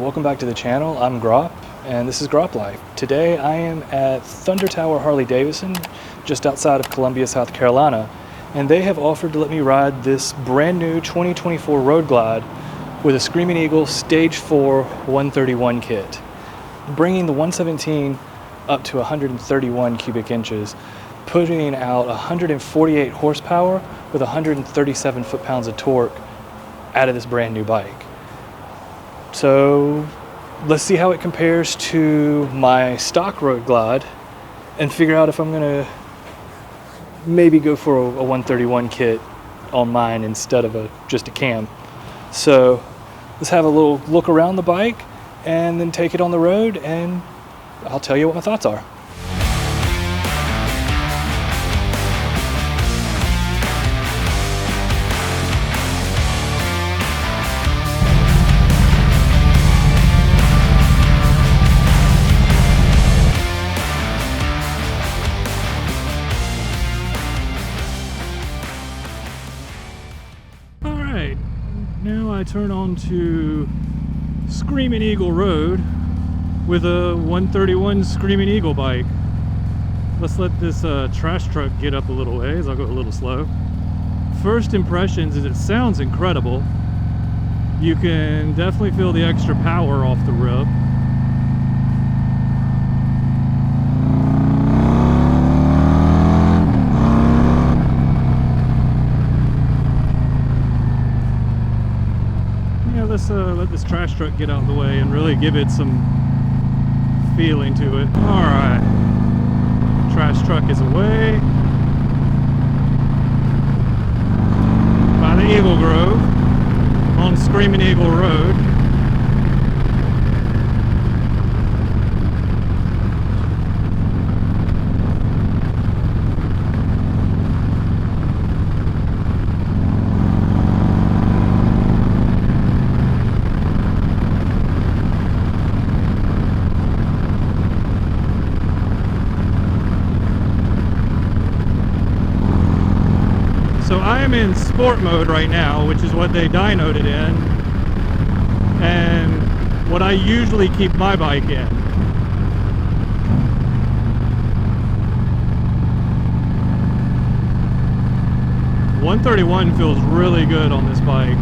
welcome back to the channel. I'm Grop, and this is Grop Life. Today I am at Thunder Tower Harley-Davidson, just outside of Columbia, South Carolina, and they have offered to let me ride this brand new 2024 Road Glide with a Screamin Eagle Stage 4 131 kit, bringing the 117 up to 131 cubic inches, putting out 148 horsepower with 137 foot-pounds of torque out of this brand new bike. So let's see how it compares to my stock Road Glide and figure out if I'm gonna maybe go for a 131 kit on mine instead of just a cam. So let's have a little look around the bike and then take it on the road, and I'll tell you what my thoughts are. Now I turn on to Screamin Eagle Road with a 131 Screamin Eagle bike. Let's let this trash truck get up a little ways. I'll go a little slow. First impressions is it sounds incredible. You can definitely feel the extra power off the rip. Let's let this trash truck get out of the way and really give it some feeling to it. Alright, trash truck is away. By the Eagle Grove on Screamin Eagle Road. So I am in sport mode right now, which is what they dynoed it in, and what I usually keep my bike in. .131 feels really good on this bike.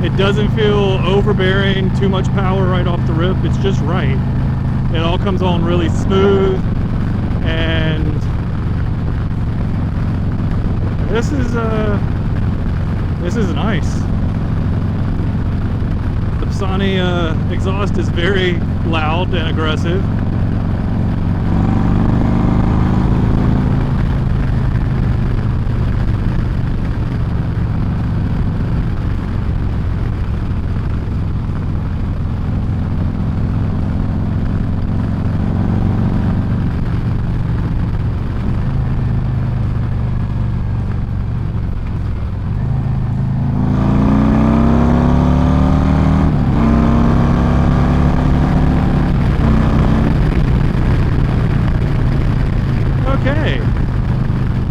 It doesn't feel overbearing, too much power right off the rip. It's just right. It all comes on really smooth, and this is nice. The Sony exhaust is very loud and aggressive. Okay,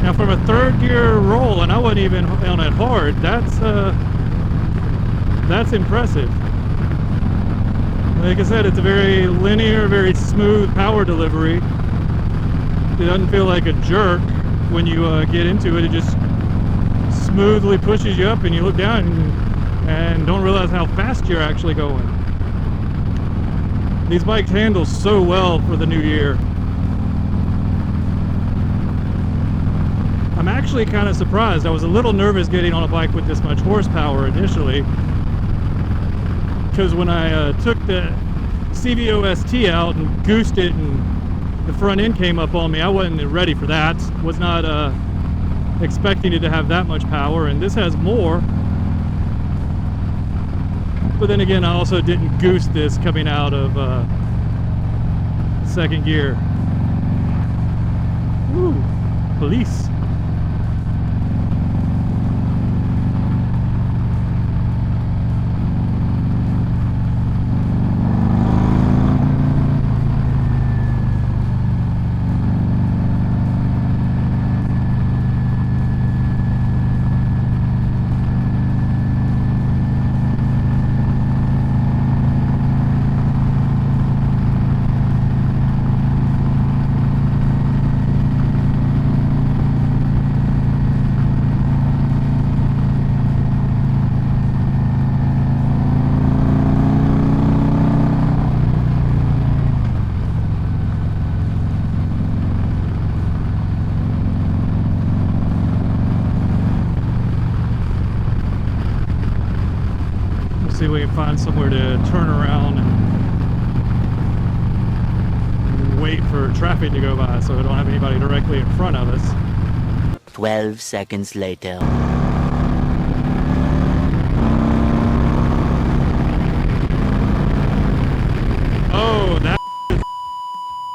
now from a third gear roll, and I wasn't even on it hard, that's impressive. Like I said, it's a very linear, very smooth power delivery. It doesn't feel like a jerk when you get into it. It just smoothly pushes you up, and you look down and don't realize how fast you're actually going. These bikes handle so well for the new year. I'm actually kind of surprised. I was a little nervous getting on a bike with this much horsepower initially, because when I took the CVOST out and goosed it and the front end came up on me, I wasn't ready for that. Was not expecting it to have that much power, and this has more. But then again, I also didn't goose this coming out of second gear. Woo, police. if we can find somewhere to turn around and wait for traffic to go by so we don't have anybody directly in front of us. 12 seconds later. Oh, that is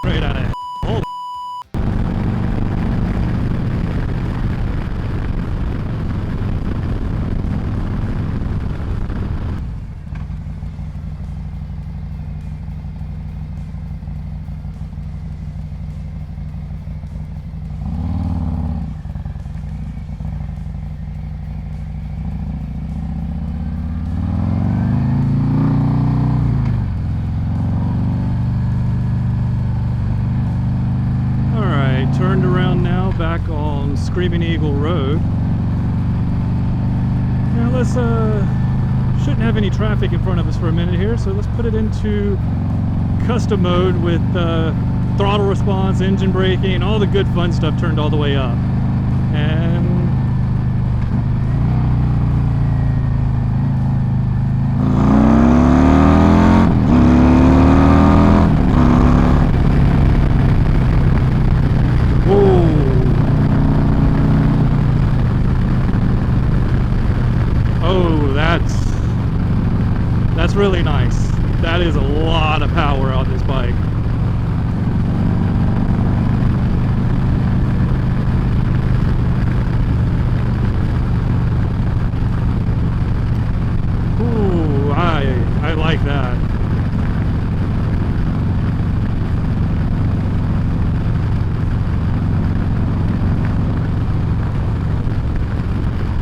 right out of hell. Turned around now, back on Screamin Eagle Road. Now let's shouldn't have any traffic in front of us for a minute here, so let's put it into custom mode with throttle response, engine braking, all the good fun stuff turned all the way up. And that's really nice. That is a lot of power on this bike. Ooh, I like that.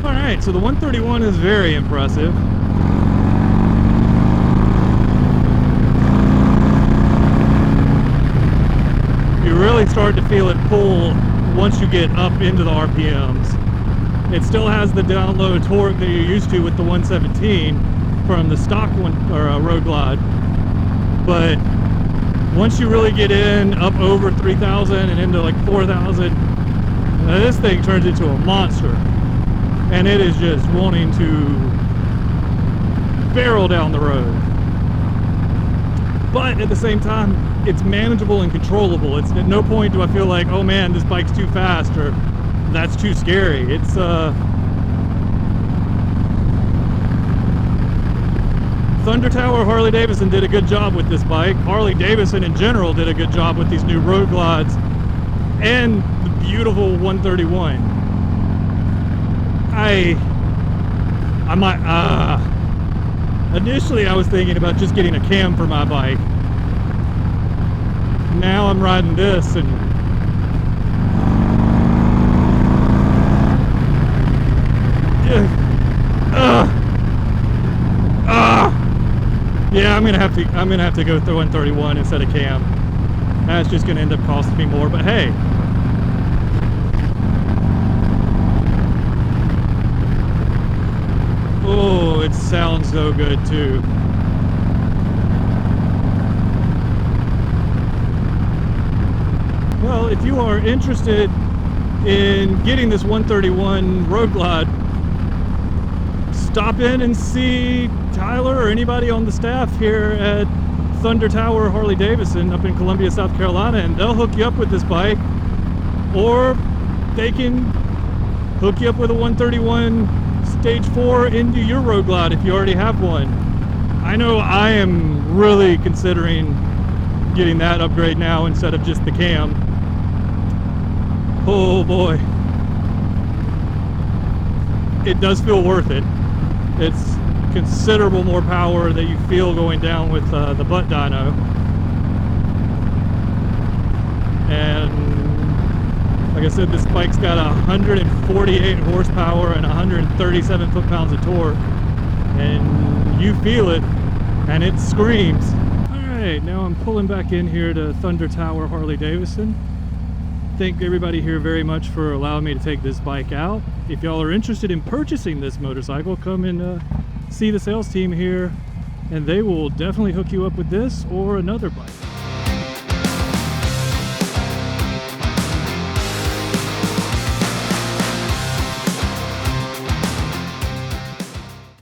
All right, so the 131 is very impressive. You really start to feel it pull once you get up into the RPMs. It still has the down low torque that you're used to with the 117 from the stock one or Road Glide, but once you really get in up over 3,000 and into like 4,000, this thing turns into a monster, and it is just wanting to barrel down the road. But at the same time, it's manageable and controllable. It's at no point do I feel like, oh man, this bike's too fast or that's too scary. It's Thunder Tower Harley-Davidson did a good job with this bike. Harley-Davidson in general did a good job with these new Road Glides and the beautiful 131. I might initially I was thinking about just getting a cam for my bike. Now I'm riding this and yeah, I'm gonna have to go through 131 instead of cam. That's just gonna end up costing me more, but hey. Oh, it sounds so good too. Well, if you are interested in getting this 131 Road Glide, stop in and see Tyler or anybody on the staff here at Thunder Tower Harley-Davidson up in Columbia, South Carolina, and they'll hook you up with this bike, or they can hook you up with a 131 Stage 4 into your Road Glide if you already have one. I know I am really considering getting that upgrade now instead of just the cam. Oh boy, it does feel worth it. It's considerable more power that you feel going down with the butt dyno, and like I said, this bike's got 148 horsepower and 137 foot-pounds of torque, and you feel it, and it screams. Alright, now I'm pulling back in here to Thunder Tower Harley-Davidson. Thank everybody here very much for allowing me to take this bike out. If y'all are interested in purchasing this motorcycle, come and see the sales team here, and they will definitely hook you up with this or another bike.